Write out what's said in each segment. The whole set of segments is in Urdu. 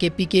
KPK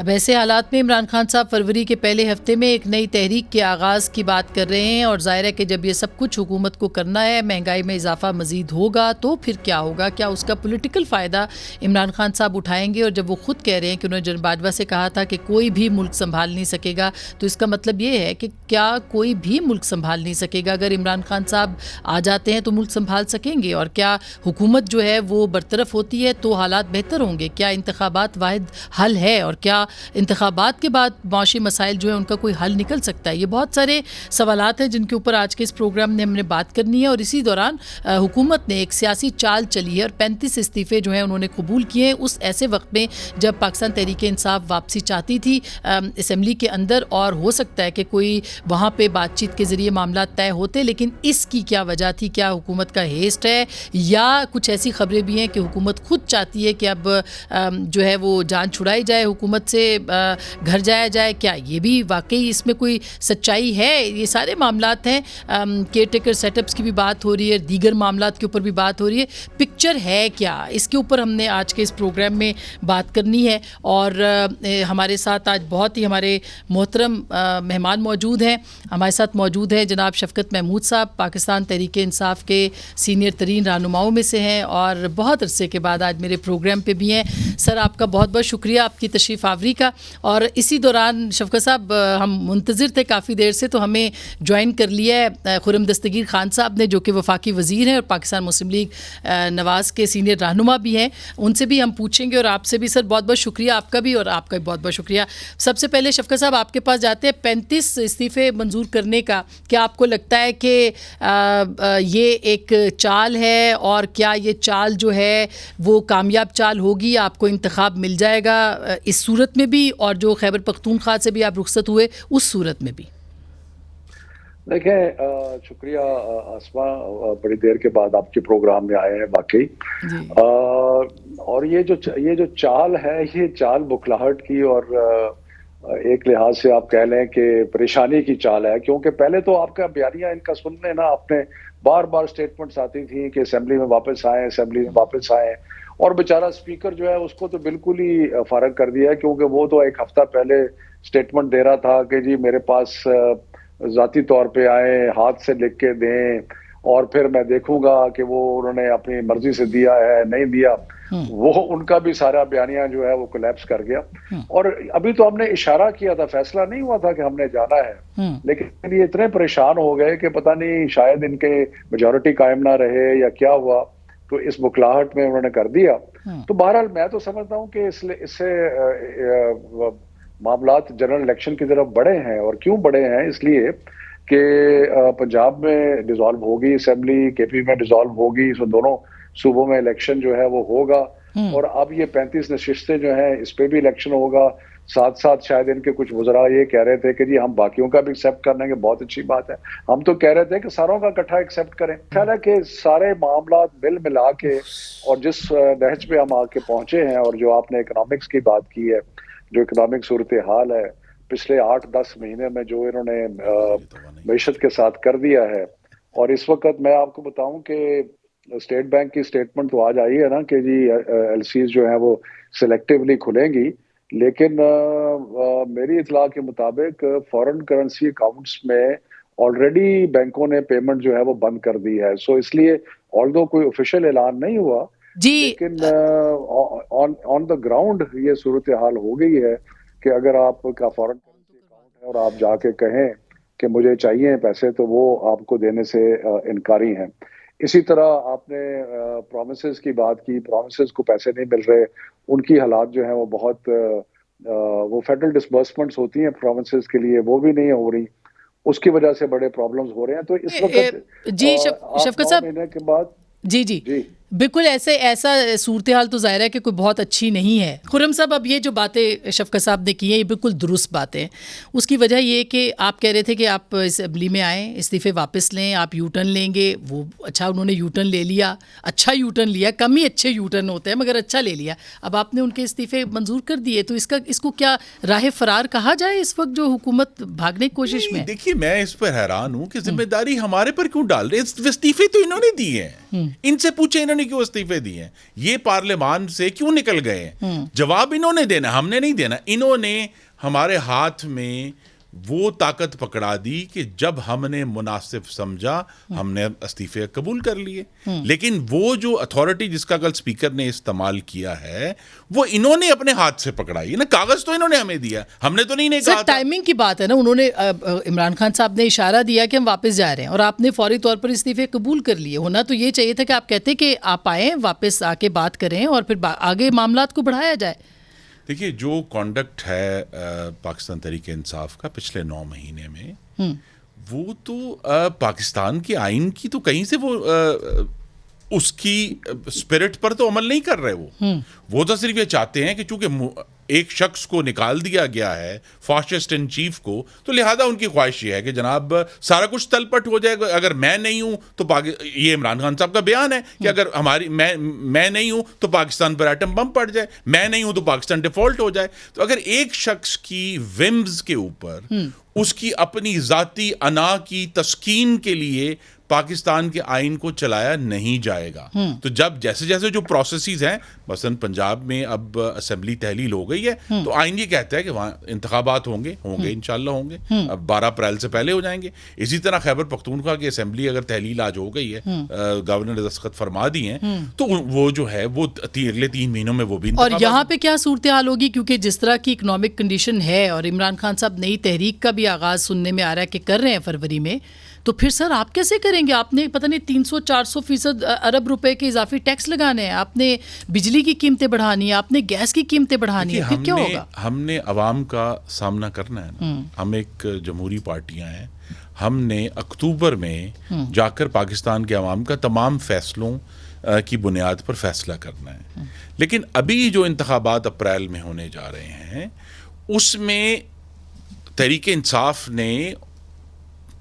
اب ایسے حالات میں عمران خان صاحب فروری کے پہلے ہفتے میں ایک نئی تحریک کے آغاز کی بات کر رہے ہیں، اور ظاہر ہے کہ جب یہ سب کچھ حکومت کو کرنا ہے، مہنگائی میں اضافہ مزید ہوگا تو پھر کیا ہوگا؟ کیا اس کا پولیٹیکل فائدہ عمران خان صاحب اٹھائیں گے؟ اور جب وہ خود کہہ رہے ہیں کہ انہوں نے جنرل باجوہ سے کہا تھا کہ کوئی بھی ملک سنبھال نہیں سکے گا، تو اس کا مطلب یہ ہے کہ کیا کوئی بھی ملک سنبھال نہیں سکے گا؟ اگر عمران خان صاحب آ جاتے ہیں تو ملک سنبھال سکیں گے؟ اور کیا حکومت جو ہے وہ برطرف ہوتی ہے تو حالات بہتر ہوں گے؟ کیا انتخابات واحد حل ہے؟ اور کیا انتخابات کے بعد معاشی مسائل جو ہیں ان کا کوئی حل نکل سکتا ہے؟ یہ بہت سارے سوالات ہیں جن کے اوپر آج کے اس پروگرام میں ہم نے بات کرنی ہے، اور اسی دوران حکومت نے ایک سیاسی چال چلی ہے اور 35 استعفے جو ہیں انہوں نے قبول کیے ہیں اس ایسے وقت میں جب پاکستان تحریک انصاف واپسی چاہتی تھی اسمبلی کے اندر، اور ہو سکتا ہے کہ کوئی وہاں پہ بات چیت کے ذریعے معاملات طے ہوتے، لیکن اس کی کیا وجہ تھی؟ کیا حکومت کا ہیسٹ ہے، یا کچھ ایسی خبریں بھی ہیں کہ حکومت خود چاہتی ہے کہ اب جو ہے وہ جان چھڑائی جائے، حکومت سے گھر جایا جائے؟ کیا یہ بھی واقعی اس میں کوئی سچائی ہے؟ یہ سارے معاملات ہیں، کیئر ٹیکر سیٹ اپس کی بھی بات ہو رہی ہے، دیگر معاملات کے اوپر بھی بات ہو رہی ہے، پکچر ہے کیا؟ اس کے اوپر ہم نے آج کے اس پروگرام میں بات کرنی ہے، اور ہمارے ساتھ آج بہت ہی ہمارے محترم مہمان موجود ہیں۔ ہمارے ساتھ موجود ہیں جناب شفقت محمود صاحب، پاکستان تحریک انصاف کے سینئر ترین رہنماؤں میں سے ہیں، اور بہت عرصے کے بعد آج میرے پروگرام پہ بھی ہیں۔ سر آپ کا بہت بہت شکریہ آپ کی تشریف آوری کا۔ اور اسی دوران شفقت صاحب ہم منتظر تھے کافی دیر سے، تو ہمیں جوائن کر لیا ہے خرم دستگیر خان صاحب نے، جو کہ وفاقی وزیر ہیں اور پاکستان مسلم لیگ نواز کے سینئر رہنما بھی ہیں۔ ان سے بھی ہم پوچھیں گے، اور آپ سے بھی سر بہت بہت شکریہ آپ کا بھی، اور آپ کا بھی بہت بہت شکریہ۔ سب سے پہلے شفقت صاحب آپ کے پاس جاتے ہیں 35 استعفے منظور کرنے کا، کیا آپ کو لگتا ہے کہ یہ ایک چال ہے، اور کیا یہ چال جو ہے وہ کامیاب چال ہوگی؟ آپ کو انتخاب مل جائے گا اس صورت میں بھی، اور جو خیبر پختونخوا سے بھی آپ رخصت ہوئے اس صورت میں بھی؟ دیکھیں، شکریہ آسما، بڑی دیر کے بعد آپ کے پروگرام میں آئے ہیں واقعی جی۔ اور یہ جو چال ہے، یہ چال بکھلاہٹ کی، اور ایک لحاظ سے آپ کہہ لیں کہ پریشانی کی چال ہے، کیونکہ پہلے تو آپ کا بیانیہ ان کا سننے نا، آپ نے بار بار سٹیٹمنٹس آتی تھی کہ اسمبلی میں واپس آئیں، اور بیچارہ اسپیکر جو ہے اس کو تو بالکل ہی فارغ کر دیا ہے، کیونکہ وہ تو ایک ہفتہ پہلے سٹیٹمنٹ دے رہا تھا کہ جی میرے پاس ذاتی طور پہ آئیں، ہاتھ سے لکھ کے دیں، اور پھر میں دیکھوں گا کہ وہ انہوں نے اپنی مرضی سے دیا ہے نہیں دیا۔ وہ ان کا بھی سارا بیانیہ جو ہے وہ کولیپس کر گیا۔ اور ابھی تو ہم نے اشارہ کیا تھا، فیصلہ نہیں ہوا تھا کہ ہم نے جانا ہے، لیکن یہ اتنے پریشان ہو گئے کہ پتہ نہیں شاید ان کے میجورٹی قائم نہ رہے یا کیا ہوا، تو اس بکھلاہٹ میں انہوں نے کر دیا۔ تو بہرحال میں تو سمجھتا ہوں کہ اس سے معاملات جنرل الیکشن کی طرف بڑھے ہیں، اور کیوں بڑھے ہیں؟ اس لیے کہ پنجاب میں ڈیزالو ہوگی اسمبلی، کے پی میں ڈیزالو ہوگی، سو دونوں صوبوں میں الیکشن جو ہے وہ ہوگا، اور اب یہ 35 نشستیں جو ہیں اس پہ بھی الیکشن ہوگا۔ ساتھ ساتھ شاید ان کے کچھ وزراء یہ کہہ رہے تھے کہ جی ہم باقیوں کا بھی ایکسیپٹ کر لیں گے، بہت اچھی بات ہے۔ ہم تو کہہ رہے تھے کہ ساروں کا اکٹھا ایکسیپٹ کریں۔ خیال ہے کہ سارے معاملات مل ملا کے، اور جس نہج پہ ہم آ کے پہنچے ہیں، اور جو آپ نے اکنامکس کی بات کی ہے، جو اکنامک صورتحال ہے پچھلے 8-10 مہینے میں جو انہوں نے معیشت کے ساتھ کر دیا ہے، اور اس وقت میں آپ کو بتاؤں کہ اسٹیٹ بینک کی سٹیٹمنٹ تو آج آئی ہے نا کہ جی ایل سیز جو ہیں وہ سلیکٹیولی کھلیں گی، لیکن میری اطلاع کے مطابق فورن کرنسی اکاؤنٹس میں آلریڈی بینکوں نے پیمنٹ جو ہے وہ بند کر دی ہے۔ سو اس لیے آلدو کوئی آفیشیل اعلان نہیں ہوا، لیکن آن دا گراؤنڈ یہ صورتحال ہو گئی ہے کہ اگر آپ کا فورن کرنسی اکاؤنٹ ہے اور آپ جا کے کہیں کہ مجھے چاہیے پیسے، تو وہ آپ کو دینے سے انکاری ہیں۔ اسی طرح آپ نے پرومسز کی بات کی، پرومسز کو پیسے نہیں مل رہے، ان کی حالات جو ہیں وہ بہت وہ فیڈرل ڈسبرسمنٹس ہوتی ہیں پرومسز کے لیے، وہ بھی نہیں ہو رہی، اس کی وجہ سے بڑے پرابلمز ہو رہے ہیں۔ تو اس وقت جی شفقت صاحب، 9 مہینے کے بعد جی بالکل ایسا صورتحال تو ظاہر ہے کہ کوئی بہت اچھی نہیں ہے۔ خرم صاحب، اب یہ جو باتیں شفقت صاحب نے کی ہیں یہ بالکل درست باتیں ہیں۔ اس کی وجہ یہ کہ آپ کہہ رہے تھے کہ آپ اسمبلی میں آئیں، استعفے واپس لیں، آپ یو ٹرن لیں گے، وہ اچھا انہوں نے یو ٹرن لے لیا، اچھا یو ٹرن لیا، کم ہی اچھے یو ٹرن ہوتے ہیں مگر اچھا لے لیا، اب آپ نے ان کے استعفے منظور کر دیے، تو اس کو کیا راہ فرار کہا جائے اس وقت جو حکومت بھاگنے کی کوشش میں؟ دیکھیے میں اس پر حیران ہوں کہ ذمہ داری ہمارے پر کیوں ڈال رہے ہیں؟ استعفے تو انہوں نے دیے ہیں، ان سے پوچھیں انہوں نے نے کیوں استعفے دیے ہیں, یہ پارلیمان سے کیوں نکل گئے ہیں, جواب انہوں نے دینا, ہم نے نہیں دینا. انہوں نے ہمارے ہاتھ میں وہ طاقت پکڑا دی کہ جب ہم نے مناسب سمجھا ہم نے استعفے قبول کر لیے. لیکن وہ جو اتھارٹی جس کا کل اسپیکر نے استعمال کیا ہے وہ انہوں نے اپنے ہاتھ سے پکڑائی نا, کاغذ تو انہوں نے ہمیں دیا, ہم نے تو نہیں کہا. ٹائمنگ کی بات ہے نا, انہوں نے عمران خان صاحب نے اشارہ دیا کہ ہم واپس جا رہے ہیں اور آپ نے فوری طور پر استعفے قبول کر لیے. ہونا تو یہ چاہیے تھا کہ آپ کہتے کہ آپ آئیں, واپس آ کے بات کریں اور پھر آگے معاملات کو بڑھایا جائے. دیکھیے جو کانڈکٹ ہے پاکستان تحریک انصاف کا پچھلے 9 مہینے میں, وہ تو پاکستان کے آئین کی تو کہیں سے وہ اس کی اسپرٹ پر تو عمل نہیں کر رہے. وہ تو صرف یہ چاہتے ہیں کہ چونکہ ایک شخص کو نکال دیا گیا ہے, فاسسٹ ان چیف کو, تو لہذا ان کی خواہش یہ ہے کہ جناب سارا کچھ تل پٹ ہو جائے گا. اگر میں نہیں ہوں تو یہ عمران خان صاحب کا بیان ہے کہ اگر میں نہیں ہوں تو پاکستان پر ایٹم بم پڑ جائے, میں نہیں ہوں تو پاکستان ڈیفالٹ ہو جائے. تو اگر ایک شخص کی ومز کے اوپر اس کی اپنی ذاتی انا کی تسکین کے لیے پاکستان کے آئین کو چلایا نہیں جائے گا, تو جب جیسے جیسے جو پروسیسز ہیں, مثلا پنجاب میں اب اسمبلی تحلیل ہو گئی ہے تو آئین یہ کہتا ہے کہ وہاں انتخابات ہوں گے انشاءاللہ ہوں گے, اب 12 اپریل سے پہلے ہو جائیں گے. اسی طرح خیبر پختونخوا کی اسمبلی اگر تحلیل آج ہو گئی ہے, گورنر نے دستخط فرما دی ہیں, تو وہ جو ہے وہ اگلے 3 مہینوں میں وہ بھی. اور یہاں پہ کیا صورتحال ہوگی, کیونکہ جس طرح کی اکنامک کنڈیشن ہے اور عمران خان صاحب نئی تحریک کا بھی آغاز سننے میں آ رہا ہے کہ کر رہے ہیں فروری میں, تو پھر سر آپ کیسے کریں گے؟ آپ نے پتہ نہیں 300-400% ارب روپے کے اضافی ٹیکس لگانے ہیں, آپ نے بجلی کی قیمتیں بڑھانی ہے, آپ نے گیس کی قیمتیں بڑھانی ہے, پھر کیا ہوگا؟ ہم نے عوام کا سامنا کرنا ہے نا. ہم ایک جمہوری پارٹیاں ہیں, ہم نے اکتوبر میں جا کر پاکستان کے عوام کا تمام فیصلوں کی بنیاد پر فیصلہ کرنا ہے. لیکن ابھی جو انتخابات اپریل میں ہونے جا رہے ہیں اس میں تحریک انصاف نے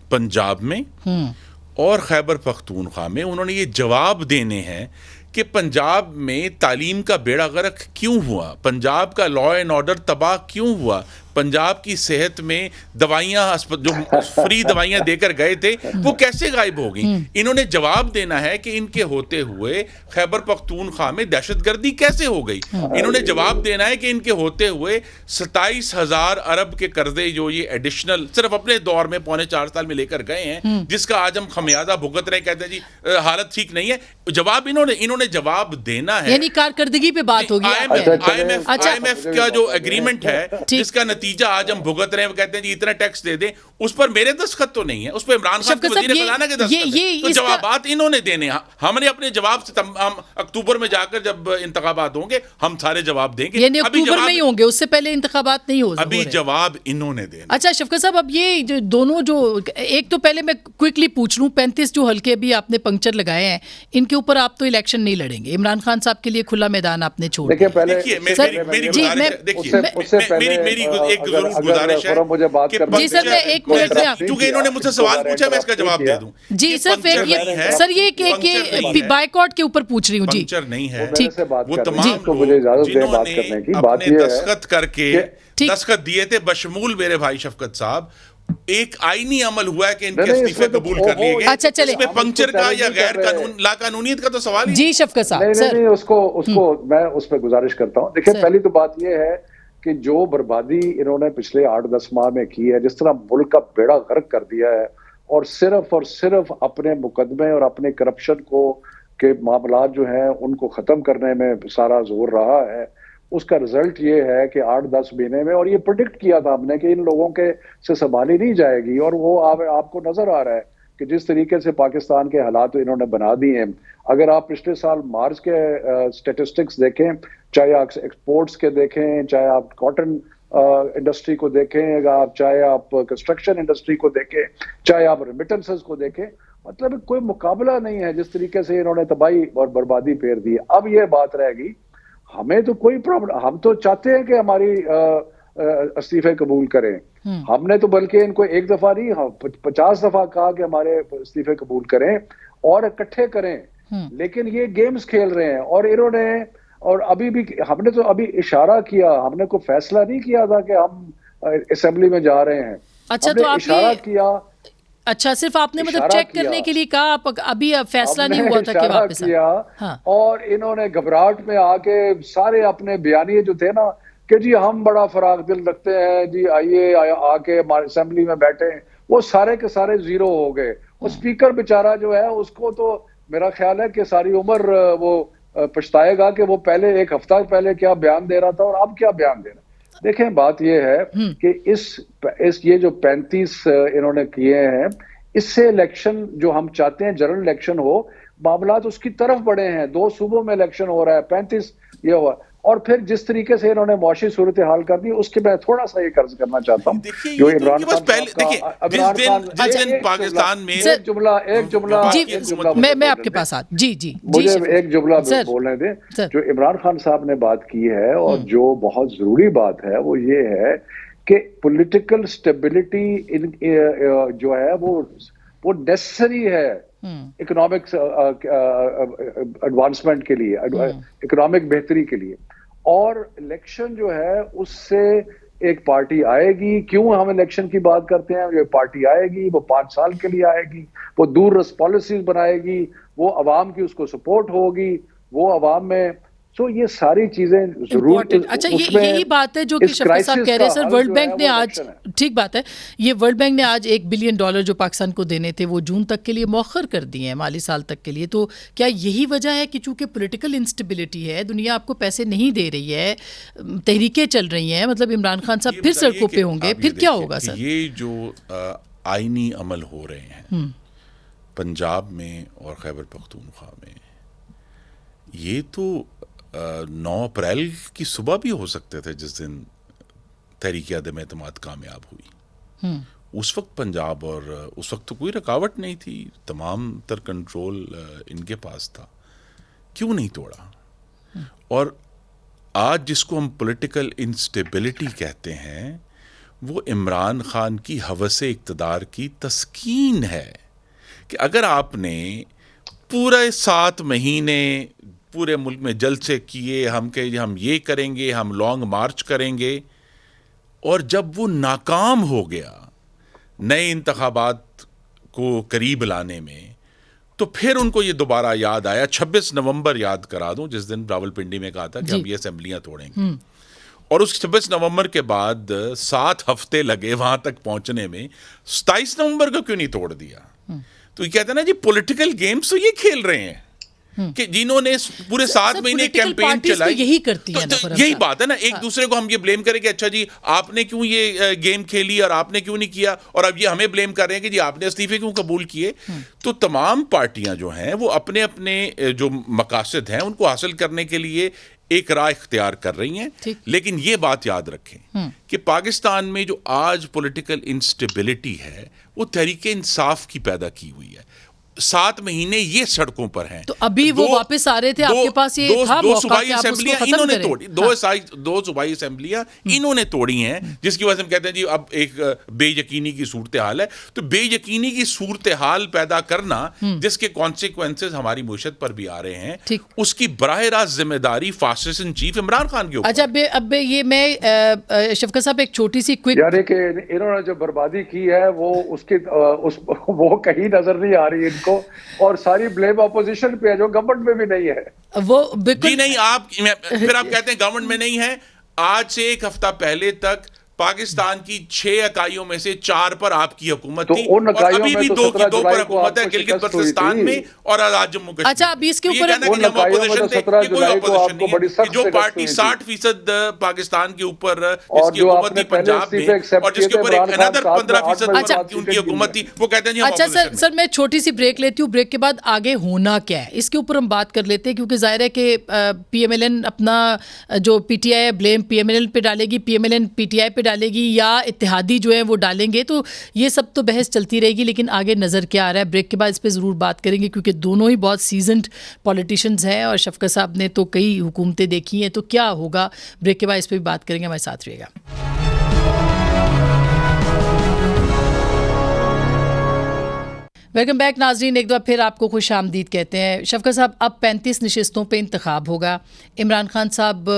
پنجاب میں اور خیبر پختونخوا میں انہوں نے یہ جواب دینے ہیں کہ پنجاب میں تعلیم کا بیڑا غرق کیوں ہوا, پنجاب کا لا اینڈ آرڈر تباہ کیوں ہوا, پنجاب کی صحت میں دوائیاں جو فری دوائیاں دے کر گئے تھے وہ کیسے غائب ہو گئیں. انہوں نے جواب دینا ہے کہ ان کے ہوتے ہوئے خیبر پختونخوا میں دہشت گردی کیسے ہو گئی. انہوں نے جواب دینا ہے کہ ان کے ہوتے ہوئے 27,000 ارب کے قرضے جو یہ ایڈیشنل صرف اپنے دور میں 4.25 سال میں لے کر گئے ہیں, جس کا آج ہم خمیازہ بھگت رہے, کہتے ہیں جی حالت ٹھیک نہیں ہے. جواب انہوں نے جواب دینا ہے, یعنی کارکردگی پہ بات ہوگی. IMF کا جو ایگریمنٹ ہے جس کا نتیجہ آج ہم بھگت رہے ہیں, وہ کہتے ہیں جی اتنا ٹیکس دے دیں, اس پر میرے دستخط تو نہیں ہے, اس پہ عمران خان کے وزیر خزانہ کے دستخط ہے. تو جوابات انہوں نے دینے, ہم نے اپنے جواب سے ہم اکتوبر میں جا کر جب انتخابات ہوں گے ہم سارے جواب دیں گے. یعنی اکتوبر میں ہی ہوں گے, اس سے پہلے انتخابات نہیں ہو, ابھی جواب انہوں نے دینا. اچھا شفقت صاحب, اب یہ جو دونوں جو ایک تو پہلے میں کوئکلی پوچھ لوں, 35 جو حلقے بھی آپ نے پنکچر لگائے ہیں ان کے اوپر آپ تو الیکشن نہیں لڑیں گے, عمران خان صاحب کے لیے کھلا میدان آپ نے چھوڑ دیا. جی سر میں ایک منٹ میں, کیونکہ انہوں نے مجھ سے سوال پوچھا میں اس کا جواب دے دوں. جی صرف سر یہ کہ بائیکاٹ کے اوپر پوچھ رہی ہوں. جی پنکچر نہیں ہے, وہ تمام جنہوں نے اپنے دستخط کر کے دستخط دیے تھے بشمول میرے بھائی شفقت صاحب, ایک آئینی عمل ہوا ہے کہ ان کے استعفے قبول کر لیے گئے. اچھا چلے, اس میں پنکچر کا یا غیر لا قانونیت کا تو سوال ہی. جی شفقت صاحب نہیں, اس کو میں اس پہ گزارش کرتا ہوں. دیکھیں پہلی تو بات یہ ہے کہ جو بربادی انہوں نے پچھلے 8-10 ماہ میں کی ہے, جس طرح ملک کا بیڑا غرق کر دیا ہے, اور صرف اپنے مقدمے اور اپنے کرپشن کو کے معاملات جو ہیں ان کو ختم کرنے میں سارا زور رہا ہے, اس کا رزلٹ یہ ہے کہ 8-10 مہینے میں, اور یہ پریڈکٹ کیا تھا ہم نے کہ ان لوگوں کے سے سنبھالی نہیں جائے گی, اور وہ آپ کو نظر آ رہا ہے کہ جس طریقے سے پاکستان کے حالات انہوں نے بنا دیے ہیں. اگر آپ پچھلے سال مارچ کے سٹیٹسٹکس دیکھیں, چاہے آپ ایکسپورٹس کے دیکھیں, چاہے آپ کاٹن انڈسٹری کو دیکھیں, چاہے آپ کنسٹرکشن انڈسٹری کو دیکھیں, چاہے آپ ریمیٹنسز کو دیکھیں, مطلب کوئی مقابلہ نہیں ہے جس طریقے سے انہوں نے تباہی اور بربادی پھیر دی. اب یہ بات رہے گی, ہمیں تو کوئی پرابلم, ہم تو چاہتے ہیں کہ ہماری استعفے قبول کریں. ہم نے تو بلکہ ان کو ایک دفعہ نہیں 50 دفعہ کہا کہ ہمارے استعفے قبول کریں اور اکٹھے کریں, لیکن یہ گیمز کھیل رہے ہیں. اور انہوں نے, اور ابھی بھی ہم نے تو ابھی اشارہ کیا, ہم نے کوئی فیصلہ نہیں کیا تھا کہ ہم اسمبلی میں جا رہے ہیں. اچھا, تو اشارہ کیا. اچھا صرف آپ نے مطلب چیک کرنے کے لیے کہا, ابھی فیصلہ نہیں ہوا تھا کہ واپس کیا, اور انہوں نے گھبراہٹ میں آ کے سارے اپنے بیانیے جو تھے نا کہ جی ہم بڑا فراغ دل رکھتے ہیں, جی آئیے آ کے ہمارے اسمبلی میں بیٹھے, وہ سارے کے سارے زیرو ہو گئے. وہ اسپیکر بیچارہ جو ہے اس کو تو میرا خیال ہے کہ ساری عمر وہ پچھتائے گا کہ وہ پہلے ایک ہفتہ پہلے کیا بیان دے رہا تھا اور اب کیا بیان دے رہا ہے. دیکھیں بات یہ ہے کہ اس یہ جو 35 انہوں نے کیے ہیں, اس سے الیکشن جو ہم چاہتے ہیں جنرل الیکشن ہو, معاملات اس کی طرف بڑھے ہیں. 2 صوبوں میں الیکشن ہو رہا ہے, 35 یہ ہوا. اور پھر جس طریقے سے انہوں نے معاشی صورتحال کر دی, اس کے میں تھوڑا سا یہ عرض کرنا چاہتا ہوں. جو عمران خان پاکستان میں ایک جملہ میں آپ کے پاس جی مجھے ایک جملہ بولنے دیں. جو عمران خان صاحب نے بات کی ہے اور جو بہت ضروری بات ہے وہ یہ ہے کہ پولیٹیکل سٹیبلٹی جو ہے وہ نیسسری ہے اکنامک ایڈوانسمنٹ کے لیے, اکنامک بہتری کے لیے. اور الیکشن جو ہے اس سے ایک پارٹی آئے گی. کیوں ہم الیکشن کی بات کرتے ہیں؟ یہ پارٹی آئے گی, وہ 5 سال کے لیے آئے گی, وہ دور رس پالیسیز بنائے گی, وہ عوام کی اس کو سپورٹ ہوگی, وہ عوام میں یہ ساری چیزیں ضرور. اچھا یہی بات ہے جو کہ شفیق صاحب کہہ رہے ہیں. سر ورلڈ بینک نے آج, ٹھیک بات ہے, یہ ورلڈ بینک نے آج $1 بلین جو پاکستان کو دینے تھے وہ جون تک کے لیے مؤخر کر دیے ہیں, مالی سال تک کے لیے. تو کیا یہی وجہ ہے کہ چونکہ پولیٹیکل انسٹیبلٹی ہے, دنیا آپ کو پیسے نہیں دے رہی ہے, تحریکیں چل رہی ہیں, مطلب عمران خان صاحب پھر سڑکوں پہ ہوں گے, پھر کیا ہوگا سر؟ یہ جو آئینی عمل ہو رہے ہیں پنجاب میں اور خیبر پختونخوا میں, یہ تو 9 اپریل کی صبح بھی ہو سکتے تھے جس دن تحریک عدم اعتماد کامیاب ہوئی. اس وقت پنجاب, اور اس وقت تو کوئی رکاوٹ نہیں تھی, تمام تر کنٹرول ان کے پاس تھا. کیوں نہیں توڑا؟ اور آج جس کو ہم پولیٹیکل انسٹیبلٹی کہتے ہیں وہ عمران خان کی ہوس اقتدار کی تسکین ہے کہ اگر آپ نے پورے 7 مہینے پورے ملک میں جلسے کیے, ہم یہ کریں گے, ہم لانگ مارچ کریں گے, اور جب وہ ناکام ہو گیا نئے انتخابات کو قریب لانے میں, تو پھر ان کو یہ دوبارہ یاد آیا. 26 نومبر یاد کرا دوں, جس دن راولپنڈی میں کہا تھا کہ ہم یہ اسمبلیاں توڑیں گے, اور اس 26 نومبر کے بعد 7 ہفتے لگے وہاں تک پہنچنے میں. 27 نومبر کو کیوں نہیں توڑ دیا؟ تو یہ کہتے ہیں نا جی پولیٹیکل گیمز تو یہ کھیل رہے ہیں کہ جنہوں نے پورے 7 مہینے کیمپین چلائی. یہی کرتی ہے, یہی بات ہے نا, ایک دوسرے کو ہم یہ بلیم کریں کہ اچھا جی آپ نے کیوں یہ گیم کھیلی اور آپ نے کیوں نہیں کیا, اور اب یہ ہمیں بلیم کر رہے ہیں کہ جی آپ نے استعفے کیوں قبول کیے. تو تمام پارٹیاں جو ہیں وہ اپنے اپنے جو مقاصد ہیں ان کو حاصل کرنے کے لیے ایک راہ اختیار کر رہی ہیں. لیکن یہ بات یاد رکھیں کہ پاکستان میں جو آج پولیٹیکل انسٹیبلٹی ہے وہ تحریک انصاف کی پیدا کی ہوئی ہے. 7 مہینے یہ سڑکوں پر ہیں. تو ابھی وہ واپس آ رہے تھے, آپ کے پاس یہ تھا موقع کہ آپ اس کو ختم کریں. توڑی 2 صوبائی اسمبلیاں انہوں نے توڑی ہیں, جس کی وجہ سے ہم کہتے ہیں جی اب ایک بے یقینی کی صورتحال ہے. تو بے یقینی کی صورتحال پیدا کرنا جس کے کانسیکوینسز ہماری معیشت پر بھی آ رہے ہیں, اس کی براہ راست ذمہ داری fast in chief Imran Khan کے اوپر. اچھا اب یہ میں شفقت صاحب ایک چھوٹی سی کوئک, یعنی کہ انہوں نے جو بربادی کی ہے وہ کہیں نظر نہیں آ رہی ان کو, اور ساری بلیم اپوزیشن پہ ہے جو گورنمنٹ میں بھی نہیں ہے. وہ جی نہیں, پھر آپ کہتے ہیں گورنمنٹ میں نہیں ہے. آج سے 1 ہفتہ پہلے تک پاکستان کی 6 اکائیوں میں سے 4 پر آپ کی حکومت تھی, اور ابھی بھی 2 کی 2 پر حکومت ہے گلگت بلتستان میں اور آزاد جموں کشمیر. اچھا اب اس کے اوپر جو پارٹی 60% پاکستان کے اوپر جس کی حکومت تھی پنجاب میں, اور جس کے اوپر ایک انادر 15% ان کی حکومت تھی, وہ کہتے ہیں. اچھا سر میں چھوٹی سی بریک لیتی ہوں, بریک کے بعد آگے ہونا کیا ہے اس کے اوپر ہم بات کر لیتے ہیں, کیونکہ ظاہر ہے کہ پی ایم ایل این اپنا جو P T I blame P M L N پہ ڈالے گی, P M L N P T I پہ ڈالے گی, یا اتحادی جو ہیں وہ ڈالیں گے. تو یہ سب تو بحث چلتی رہے گی, لیکن آگے نظر کیا آ رہا ہے بریک کے بعد اس پہ ضرور بات کریں گے, کیونکہ دونوں ہی بہت سیزنڈ پولیٹیشنز ہیں, اور شفقت صاحب نے تو کئی حکومتیں دیکھی ہیں. تو کیا ہوگا بریک کے بعد اس پہ بھی بات کریں گے, ہمارے ساتھ رہیے گا. ویلکم بیک ناظرین، ایک بار پھر آپ کو خوش آمدید کہتے ہیں. شفقت صاحب، اب 35 نشستوں پہ انتخاب ہوگا. عمران خان صاحب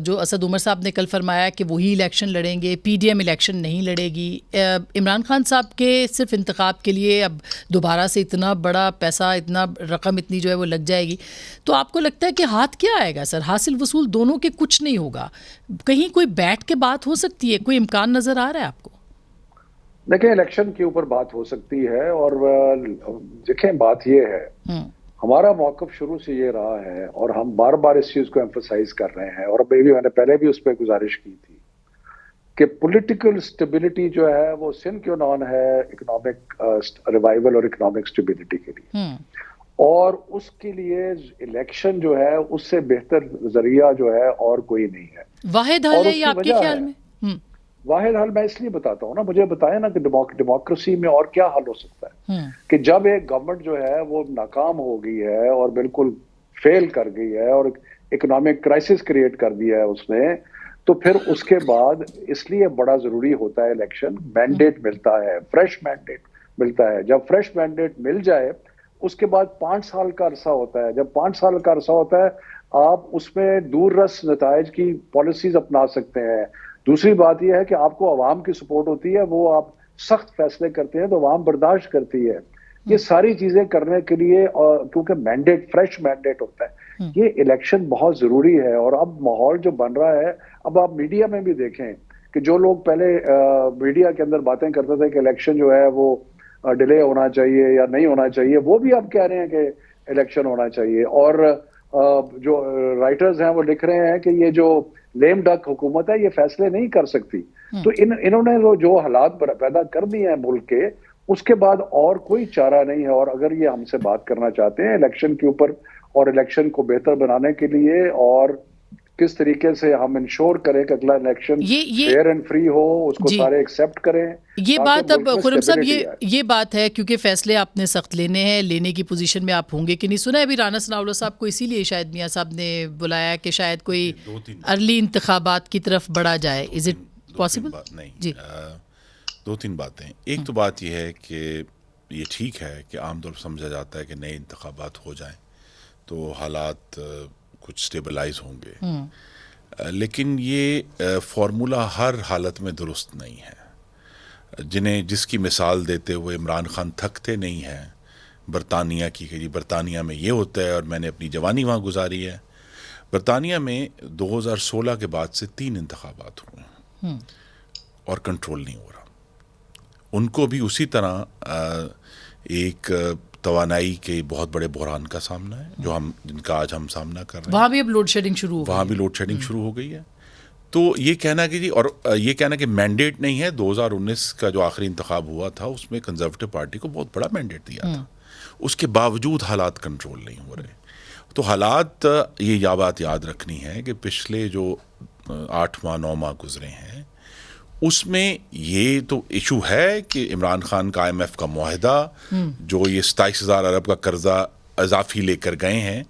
جو اسد عمر صاحب نے کل فرمایا کہ وہی الیکشن لڑیں گے، پی ڈی ایم الیکشن نہیں لڑے گی. عمران خان صاحب کے صرف انتخاب کے لیے اب دوبارہ سے اتنا بڑا پیسہ، اتنا رقم اتنی جو ہے وہ لگ جائے گی، تو آپ کو لگتا ہے کہ ہاتھ کیا آئے گا سر؟ حاصل وصول دونوں کے کچھ نہیں ہوگا، کہیں کوئی بیٹھ کے بات ہو سکتی ہے؟ کوئی امکان نظر آ رہا ہے آپ کو؟ دیکھیں، الیکشن کے اوپر بات ہو سکتی ہے، اور دیکھیں بات یہ ہے، ہمارا موقف شروع سے یہ رہا ہے اور ہم بار بار اس چیز کو ایمفسائز کر رہے ہیں، اور میں نے پہلے بھی اس پہ گزارش کی تھی کہ پولیٹیکل سٹیبلٹی جو ہے وہ سن کیوں نان ہے اکنامک ریوائول اور اکنامک سٹیبلٹی کے لیے، اور اس کے لیے الیکشن جو ہے اس سے بہتر ذریعہ جو ہے اور کوئی نہیں ہے. واحد حل ہے یہ آپ کے خیال میں؟ واحد حل میں اس لیے بتاتا ہوں نا، مجھے بتائیں نا کہ ڈیموکریسی میں اور کیا حل ہو سکتا ہے کہ جب ایک گورنمنٹ جو ہے وہ ناکام ہو گئی ہے اور بالکل فیل کر گئی ہے اور اکنامک کرائسس کریٹ کر دیا ہے اس نے، تو پھر اس کے بعد اس لیے بڑا ضروری ہوتا ہے الیکشن. مینڈیٹ ملتا ہے، فریش مینڈیٹ ملتا ہے. جب فریش مینڈیٹ مل جائے اس کے بعد 5 سال کا عرصہ ہوتا ہے. جب 5 سال کا عرصہ ہوتا ہے آپ اس میں دور رس نتائج کی پالیسیز اپنا سکتے ہیں. دوسری بات یہ ہے کہ آپ کو عوام کی سپورٹ ہوتی ہے، وہ آپ سخت فیصلے کرتے ہیں تو عوام برداشت کرتی ہے. یہ ساری چیزیں کرنے کے لیے، کیونکہ مینڈیٹ فریش مینڈیٹ ہوتا ہے، یہ الیکشن بہت ضروری ہے. اور اب ماحول جو بن رہا ہے، اب آپ میڈیا میں بھی دیکھیں کہ جو لوگ پہلے میڈیا کے اندر باتیں کرتے تھے کہ الیکشن جو ہے وہ ڈیلے ہونا چاہیے یا نہیں ہونا چاہیے، وہ بھی اب کہہ رہے ہیں کہ الیکشن ہونا چاہیے. اور جو رائٹرز ہیں وہ لکھ رہے ہیں کہ یہ جو لیم ڈک حکومت ہے یہ فیصلے نہیں کر سکتی. تو انہوں نے جو حالات پیدا کر دیے ہیں ملک کے، اس کے بعد اور کوئی چارہ نہیں ہے. اور اگر یہ ہم سے بات کرنا چاہتے ہیں الیکشن کے اوپر اور الیکشن کو بہتر بنانے کے لیے، اور کس طریقے سے ہم انشور کریں کہ اگلا الیکشن فیئر اینڈ فری ہو، اس کو سارے ایکسیپٹ کریں. یہ بات اب خرم صاحب یہ بات ہے، کیونکہ فیصلے آپ نے سخت لینے ہیں، لینے کی پوزیشن میں آپ ہوں گے کہ نہیں. سنا ہے ابھی رانا ثناءاللہ صاحب کو اسی لیے شاید میاں صاحب نے بلایا کہ شاید کوئی ارلی انتخابات کی طرف بڑھا جائے. Is it possible? نہیں جی، 2-3 باتیں. ایک تو بات یہ ہے کہ یہ ٹھیک ہے کہ عام طور پر سمجھا جاتا ہے کہ نئے انتخابات ہو جائیں تو حالات کچھ سٹیبلائز ہوں گے، لیکن یہ فارمولا ہر حالت میں درست نہیں ہے. جس کی مثال دیتے ہوئے عمران خان تھکتے نہیں ہیں برطانیہ کی، کہ جی برطانیہ میں یہ ہوتا ہے، اور میں نے اپنی جوانی وہاں گزاری ہے. برطانیہ میں 2016 کے بعد سے 3 انتخابات ہوئے اور کنٹرول نہیں ہو رہا. ان کو بھی اسی طرح ایک توانائی کے بہت بڑے بحران کا سامنا ہے جن کا آج ہم سامنا کر رہے ہیں. وہاں بھی اب لوڈ شیڈنگ شروع شروع ہو گئی ہے. تو یہ کہنا کہ جی، اور یہ کہنا کہ مینڈیٹ نہیں ہے. 2019 کا جو آخری انتخاب ہوا تھا اس میں کنزرویٹو پارٹی کو بہت بڑا مینڈیٹ دیا تھا، اس کے باوجود حالات کنٹرول نہیں ہو رہے. تو حالات، یہ بات یاد رکھنی ہے کہ پچھلے جو 8 ماہ 9 ماہ گزرے ہیں اس میں یہ تو ایشو ہے کہ عمران خان کا IMF کا معاہدہ، جو یہ 27,000 ارب کا قرضہ اضافی لے کر گئے ہیں،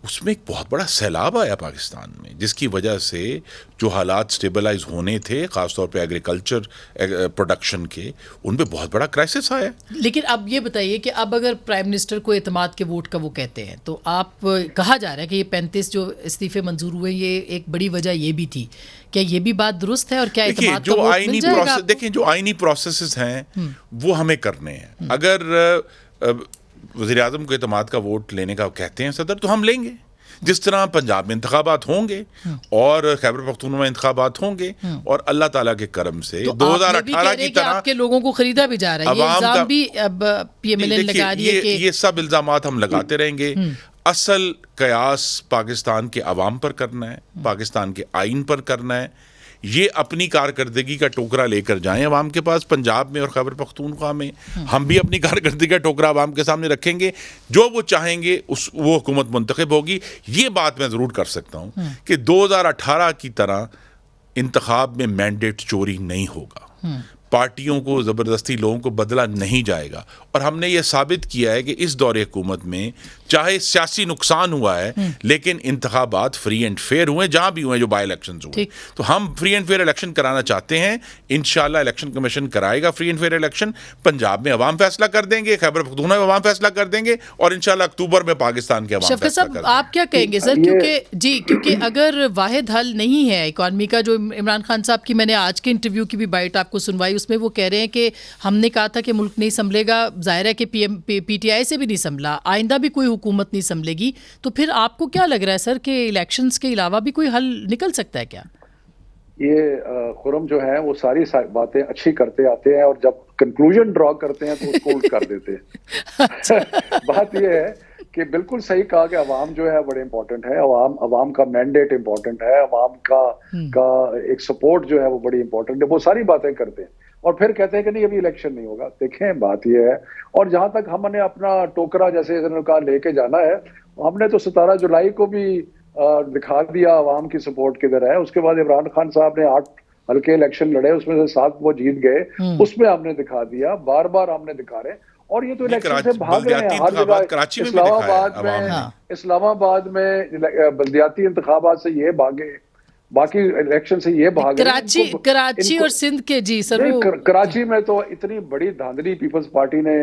اس میں ایک بہت بڑا سیلاب آیا پاکستان میں، جس کی وجہ سے جو حالات سٹیبلائز ہونے تھے، خاص طور پہ ایگریکلچر پروڈکشن کے، ان پہ بہت بڑا کرائسس آیا. لیکن اب یہ بتائیے کہ اب اگر پرائم منسٹر کو اعتماد کے ووٹ کا وہ کہتے ہیں، تو آپ کہا جا رہا ہے کہ یہ 35 جو استعفے منظور ہوئے، یہ ایک بڑی وجہ یہ بھی تھی. کیا یہ بھی بات درست ہے؟ اور کیا اعتماد کا ووٹ مل جائے گا؟ دیکھیں، جو آئینی پروسیسز ہیں وہ ہمیں کرنے ہیں. اگر وزیر اعظم کو اعتماد کا ووٹ لینے کا کہتے ہیں صدر، تو ہم لیں گے. جس طرح پنجاب میں انتخابات ہوں گے اور خیبر پختونخوا میں انتخابات ہوں گے، اور اللہ تعالیٰ کے کرم سے 2018 کی طرح آپ کے لوگوں کو خریدا بھی جا رہا ہے. یہ الزام بھی اب پی ایم ایل این لگا رہی ہے کہ یہ سب الزامات ہم لگاتے رہیں گے. اصل قیاس پاکستان کے عوام پر کرنا ہے، پاکستان کے آئین پر کرنا ہے. یہ اپنی کارکردگی کا ٹوکرا لے کر جائیں عوام کے پاس. پنجاب میں اور خیبر پختونخوا میں ہم بھی اپنی کارکردگی کا ٹوکرا عوام کے سامنے رکھیں گے. جو وہ چاہیں گے وہ حکومت منتخب ہوگی. یہ بات میں ضرور کر سکتا ہوں کہ 2018 کی طرح انتخاب میں مینڈیٹ چوری نہیں ہوگا. پارٹیوں کو زبردستی لوگوں کو بدلا نہیں جائے گا. اور ہم نے یہ ثابت کیا ہے کہ اس دور حکومت میں چاہے سیاسی نقصان ہوا ہے لیکن انتخابات فری اینڈ فیئر ہوئے جہاں بھی ہوئے جو بائی الیکشنز ہوئے. تو ہم فری اینڈ فیئر الیکشن کرانا چاہتے ہیں. انشاءاللہ الیکشن کمیشن کرائے گا free and fair election. Punjab میں عوام فیصلہ کر دیں گے, خیبر پختونخوا میں عوام فیصلہ کر دیں گے, اور انشاءاللہ اکتوبر میں پاکستان کے عوام شفقت فیصلہ صاحب کر دیں گے. آپ کیا کہیں گے سر؟ کیونکہ اگر واحد حل نہیں ہے اکانومی کا, جو عمران خان صاحب کی میں نے آج کے انٹرویو کی بھی بائٹ آپ کو سنوائی, اس میں وہ کہہ رہے ہیں کہ ہم نے کہا تھا کہ ملک نہیں سنبھلے گا, ظاہر ہے کہ پی ٹی آئی سے بھی نہیں سنبھلا, آئندہ بھی کوئی حکومت نہیں سنبھلے گی. تو پھر آپ کو کیا لگ رہا ہے سر کہ الیکشنز کے علاوہ بھی کوئی حل نکل سکتا ہے کیا؟ یہ خرم جو ہیں وہ ساری باتیں اچھی کرتے آتے ہیں اور جب کنکلوژن ڈرا کرتے ہیں تو اس کو الٹ کر دیتے ہیں. بات یہ ہے کہ بالکل صحیح کہا کہ عوام جو ہے بڑے امپورٹنٹ ہے, عوام کا مینڈیٹ امپورٹنٹ ہے, عوام کا ایک سپورٹ جو ہے وہ بڑی امپورٹنٹ ہے. وہ ساری باتیں کرتے ہیں اور پھر کہتے ہیں کہ نہیں ابھی الیکشن نہیں ہوگا. دیکھیں بات یہ ہے, اور جہاں تک ہم نے اپنا ٹوکرا جیسے کہا لے کے جانا ہے, ہم نے تو 17 جولائی کو بھی دکھا دیا عوام کی سپورٹ کدھر ہے. اس کے بعد عمران خان صاحب نے 8 ہلکے الیکشن لڑے, اس میں سے 7 وہ جیت گئے, اس میں ہم نے دکھا دیا, بار بار ہم نے دکھا رہے. اور یہ تو الیکشن سے بھاگ رہے ہیں ہر جگہ. اسلام آباد میں بلدیاتی انتخابات سے یہ بھاگے, باقی الیکشن سے یہ بھاگ کراچی اور سندھ کے. جی سر, کراچی میں تو اتنی بڑی دھاندلی پیپلز پارٹی نے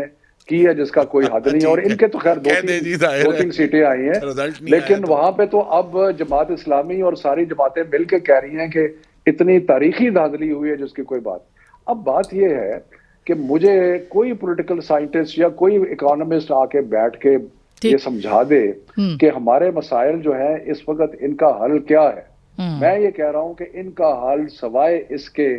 کی ہے جس کا کوئی حد نہیں, اور ان کے تو خیر 2-3 سیٹیں آئی ہیں, لیکن وہاں پہ تو اب جماعت اسلامی اور ساری جماعتیں مل کے کہہ رہی ہیں کہ اتنی تاریخی دھاندلی ہوئی ہے جس کی کوئی بات. اب بات یہ ہے کہ مجھے کوئی پولیٹیکل سائنٹسٹ یا کوئی اکانومسٹ آ کے بیٹھ کے یہ سمجھا دے کہ ہمارے مسائل جو ہیں اس وقت ان کا حل کیا ہے. میں یہ کہہ رہا ہوں کہ ان کا حل سوائے اس کے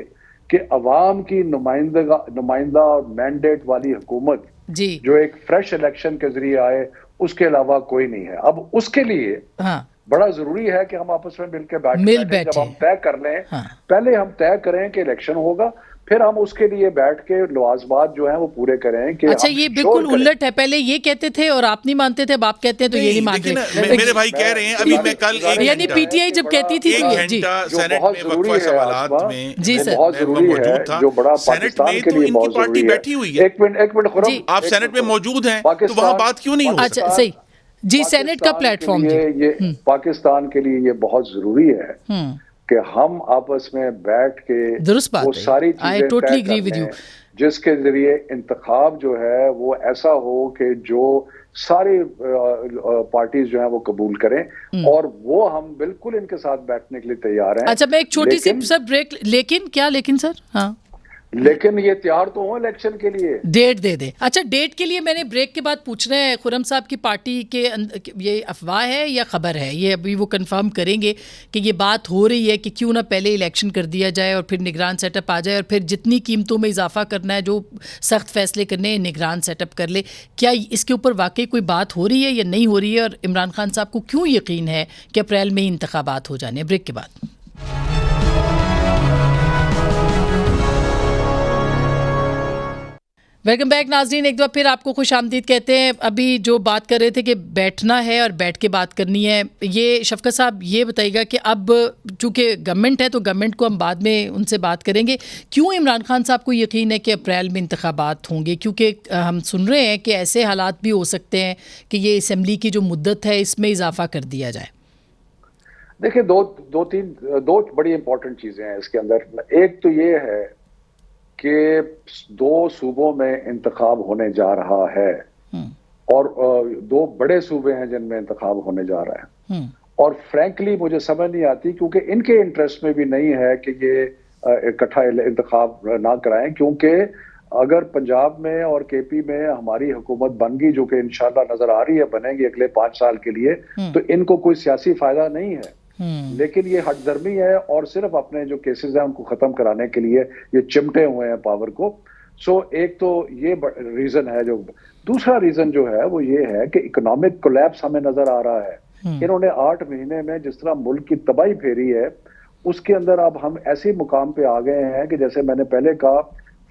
کہ عوام کی نمائندہ اور مینڈیٹ والی حکومت جو ایک فریش الیکشن کے ذریعے آئے, اس کے علاوہ کوئی نہیں ہے. اب اس کے لیے بڑا ضروری ہے کہ ہم آپس میں مل کے بیٹھیں. جب ہم طے کر لیں, پہلے ہم طے کریں کہ الیکشن ہوگا, پھر ہم اس کے لیے بیٹھ کے لوازمات جو ہیں وہ پورے کریں. کہ اچھا یہ بالکل الٹ ہے, پہلے یہ کہتے تھے اور آپ نہیں مانتے تھے, اب آپ کہتے ہیں تو یہ نہیں مانتے. میرے بھائی کہہ رہے ہیں ابھی میں کل یعنی پی ٹی آئی جب کہتی تھی سینٹ میں وقفہ سوالات میں جی سر بہت ضروری ہے, جو بڑا پاکستان کے لیے بہت ضروری ہے. بیٹھی ہوئی ہے, ایک منٹ خرم, آپ سینٹ میں موجود ہیں تو وہاں بات کیوں نہیں ہو؟ اچھا صحیح جی, سینٹ کا پلیٹ فارم یہ پاکستان کے لیے یہ بہت ضروری ہے کہ ہم آپس میں بیٹھ کے وہ ساری چیزیں طے کر لیں جس کے ذریعے انتخاب جو ہے وہ ایسا ہو کہ جو ساری پارٹیز جو ہیں وہ قبول کریں, اور وہ ہم بالکل ان کے ساتھ بیٹھنے کے لیے تیار ہیں. اچھا میں ایک چھوٹی سی سر بریک, لیکن سر ہاں لیکن یہ تیار تو ہوں الیکشن کے لیے, ڈیٹ دے دیں. اچھا ڈیٹ کے لیے میں نے بریک کے بعد پوچھنا ہے خرم صاحب کی پارٹی کے یہ افواہ ہے یا خبر ہے, یہ ابھی وہ کنفرم کریں گے کہ یہ بات ہو رہی ہے کہ کیوں نہ پہلے الیکشن کر دیا جائے اور پھر نگران سیٹ اپ آ جائے, اور پھر جتنی قیمتوں میں اضافہ کرنا ہے, جو سخت فیصلے کرنے ہیں, نگران سیٹ اپ کر لے. کیا اس کے اوپر واقعی کوئی بات ہو رہی ہے یا نہیں ہو رہی ہے, اور عمران خان صاحب کو کیوں یقین ہے کہ اپریل میں ہی انتخابات ہو جانے ہیں؟ بریک کے بعد. ویلکم بیک ناظرین, ایک دفعہ پھر آپ کو خوش آمدید کہتے ہیں. ابھی جو بات کر رہے تھے کہ بیٹھنا ہے اور بیٹھ کے بات کرنی ہے, یہ شفقت صاحب یہ بتائیے گا کہ اب چونکہ گورنمنٹ ہے تو گورنمنٹ کو ہم بعد میں ان سے بات کریں گے, کیوں عمران خان صاحب کو یقین ہے کہ اپریل میں انتخابات ہوں گے؟ کیونکہ ہم سن رہے ہیں کہ ایسے حالات بھی ہو سکتے ہیں کہ یہ اسمبلی کی جو مدت ہے اس میں اضافہ کر دیا جائے. دیکھیں دو بڑی امپورٹنٹ چیزیں ہیں اس کے اندر. ایک تو یہ ہے کہ 2 صوبوں میں انتخاب ہونے جا رہا ہے, اور 2 بڑے صوبے ہیں جن میں انتخاب ہونے جا رہا ہے, اور فرینکلی مجھے سمجھ نہیں آتی, کیونکہ ان کے انٹرسٹ میں بھی نہیں ہے کہ یہ اکٹھا انتخاب نہ کرائیں, کیونکہ اگر پنجاب میں اور کے پی میں ہماری حکومت بن گئی, جو کہ انشاءاللہ نظر آ رہی ہے بنے گی اگلے 5 سال کے لیے, تو ان کو کوئی سیاسی فائدہ نہیں ہے, لیکن یہ ہٹ درمی ہے اور صرف اپنے جو کیسز ہیں ان کو ختم کرانے کے لیے یہ چمٹے ہوئے ہیں پاور کو. سو ایک تو یہ ریزن ہے. جو دوسرا ریزن جو ہے وہ یہ ہے کہ اکنامک کولیپس ہمیں نظر آ رہا ہے. انہوں نے 8 مہینے میں جس طرح ملک کی تباہی پھیری ہے, اس کے اندر اب ہم ایسے مقام پہ آ گئے ہیں کہ جیسے میں نے پہلے کہا,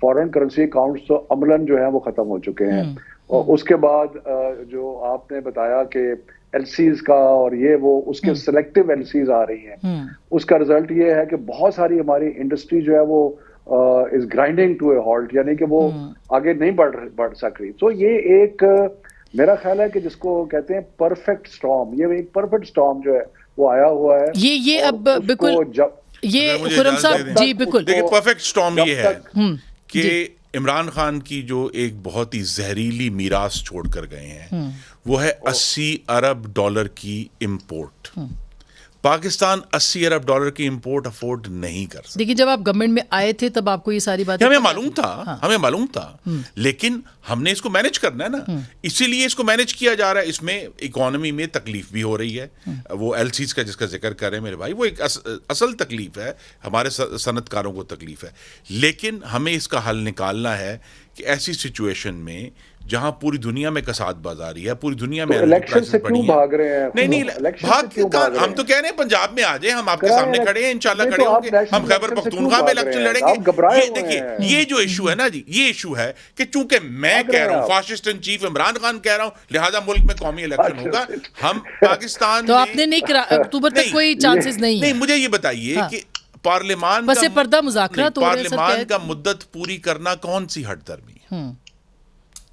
فورن کرنسی اکاؤنٹس تو عملاً جو ہیں وہ ختم ہو چکے ہیں, اور اس کے بعد جو آپ نے بتایا کہ ایل سیز کا اور یہ وہ اس کے سلیکٹیو ایل سیز آ رہی ہیں, اس کا رزلٹ یہ ہے کہ بہت ساری ہماری انڈسٹری جو ہے وہ از گرائنڈنگ ٹو اے ہالٹ, یعنی کہ وہ آگے نہیں بڑھ سک رہی. تو یہ ایک میرا خیال ہے کہ جس کو کہتے ہیں پرفیکٹ اسٹارم، یہ ایک پرفیکٹ اسٹارم جو ہے وہ آیا ہوا ہے. یہ اب بالکل یہ خرم صاحب جی بالکل دیکھیں پرفیکٹ اسٹارم یہ ہے کہ عمران خان کی جو ایک بہت ہی زہریلی میراث چھوڑ کر گئے ہیں وہ ہے $80 ارب کی امپورٹ. پاکستان $80 ارب کی امپورٹ افورڈ نہیں کر سکتا. دیکھیے جب آپ گورنمنٹ میں آئے تھے تب آپ کو یہ ساری باتیں ہمیں معلوم تھا لیکن ہم نے اس کو مینج کرنا ہے نا, اسی لیے اس کو مینج کیا جا رہا ہے. اس میں اکانومی میں تکلیف بھی ہو رہی ہے, وہ ایل سیز کا جس کا ذکر کر رہے ہیں میرے بھائی, وہ ایک اصل تکلیف ہے, ہمارے صنعت کاروں کو تکلیف ہے, لیکن ہمیں اس کا حل نکالنا ہے کہ ایسی سچویشن میں جہاں پوری دنیا میں کساد بازاری ہے, پوری دنیا میں الیکشن سے کیوں بھاگ رہے ہیں؟ نہیں ہم تو کہہ رہے ہیں پنجاب میں آ جائیں, ہم آپ کے سامنے کھڑے ہیں, انشاءاللہ کھڑے ہوں گے, ہم خیبر پختونخوا میں الیکشن لڑیں گے. دیکھیے یہ جو ایشو ہے نا جی, یہ ایشو ہے کہ چونکہ میں کہہ رہا ہوں, fascist in chief Imran Khan کہہ رہا ہوں, لہذا ملک میں قومی الیکشن ہوگا. ہم پاکستان تو آپ نے نہیں کرا, اکتوبر تک کوئی چانسز نہیں. مجھے یہ بتائیے کہ پارلیمان بس پردہ مذاکرات ہو رہے ہیں, پارلیمان کا مدت پوری کرنا کون سی ہٹ درمی ہے؟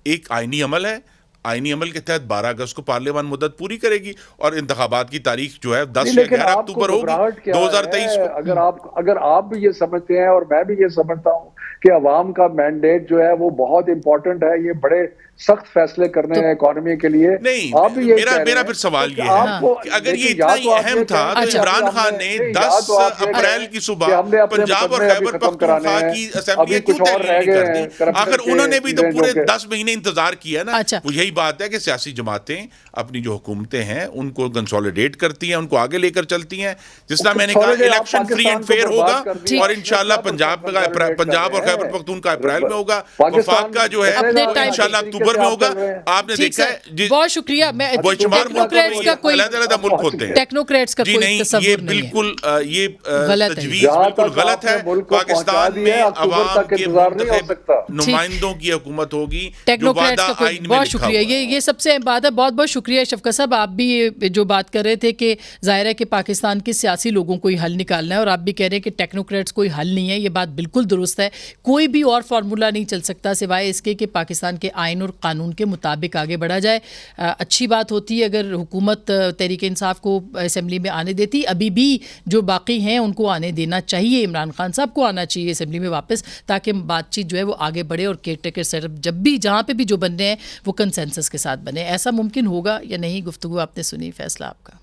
ایک آئینی عمل ہے, آئینی عمل کے تحت 12 اگست کو پارلیمان مدت پوری کرے گی اور انتخابات کی تاریخ جو ہے 10 یا 11 اکتوبر ہوگی 2023 کو. اگر آپ بھی یہ سمجھتے ہیں اور میں بھی یہ سمجھتا ہوں کہ عوام کا مینڈیٹ جو ہے وہ بہت امپورٹنٹ ہے, یہ بڑے سخت فیصلے کرنے ہیں اکانومی کے لیے. نہیں, میرا پھر سوال یہ ہے کہ اگر یہ اتنا ہی اہم تھا تو عمران خان نے 10 اپریل کی صبح پنجاب اور خیبر پختونخوا کی اسمبلیاں کیوں تحلیل نہیں کر دی؟ آخر انہوں نے بھی تو پورے 10 مہینے انتظار کیا نا. وہ یہی بات ہے کہ سیاسی جماعتیں اپنی جو حکومتیں ہیں ان کو کنسولیڈیٹ کرتی ہیں, ان کو آگے لے کر چلتی ہیں. جس طرح میں نے کہا الیکشن فری اینڈ فیئر ہوگا اور انشاءاللہ پنجاب اور خیبر پختونخوا اپریل میں ہوگا, وفاق کا جو ہے انشاءاللہ اکتوبر میں ہوگا. آپ نے دیکھا ہے بہت شکریہ. میں ٹیکنوکریٹس کا کوئی علیحدہ ملک ہوتے ہیں, ٹیکنوکریٹس کا کوئی تصور یہ بالکل یہ تجویز بالکل غلط ہے. پاکستان میں عوام کے منتخب نمائندوں کی حکومت ہوگی جو وعدہ آئین میں بہت شکریہ. یہ سب سے اہم بات ہے. بہت بہت شکریہ شفقت صاحب. آپ بھی جو بات کر رہے تھے کہ ظاہر ہے کہ پاکستان کے سیاسی لوگوں کو ہی حل نکالنا ہے, اور آپ بھی کہہ رہے ہیں کہ ٹیکنوکریٹس کوئی حل نہیں ہے. یہ بات بالکل درست ہے. کوئی بھی اور فارمولہ نہیں چل سکتا سوائے اس کے کہ پاکستان کے آئین اور قانون کے مطابق آگے بڑھا جائے. اچھی بات ہوتی ہے اگر حکومت تحریک انصاف کو اسمبلی میں آنے دیتی. ابھی بھی جو باقی ہیں ان کو آنے دینا چاہیے, عمران خان صاحب کو آنا چاہیے اسمبلی میں واپس, تاکہ بات چیت جو ہے وہ آگے بڑھے اور کیئر ٹیکر سیٹ اپ جب بھی جہاں پہ بھی جو بننے ہیں وہ کنسنسس کے ساتھ بنے. ایسا ممکن ہوگا یا نہیں, گفتگو آپ نے سنی, فیصلہ آپ کا.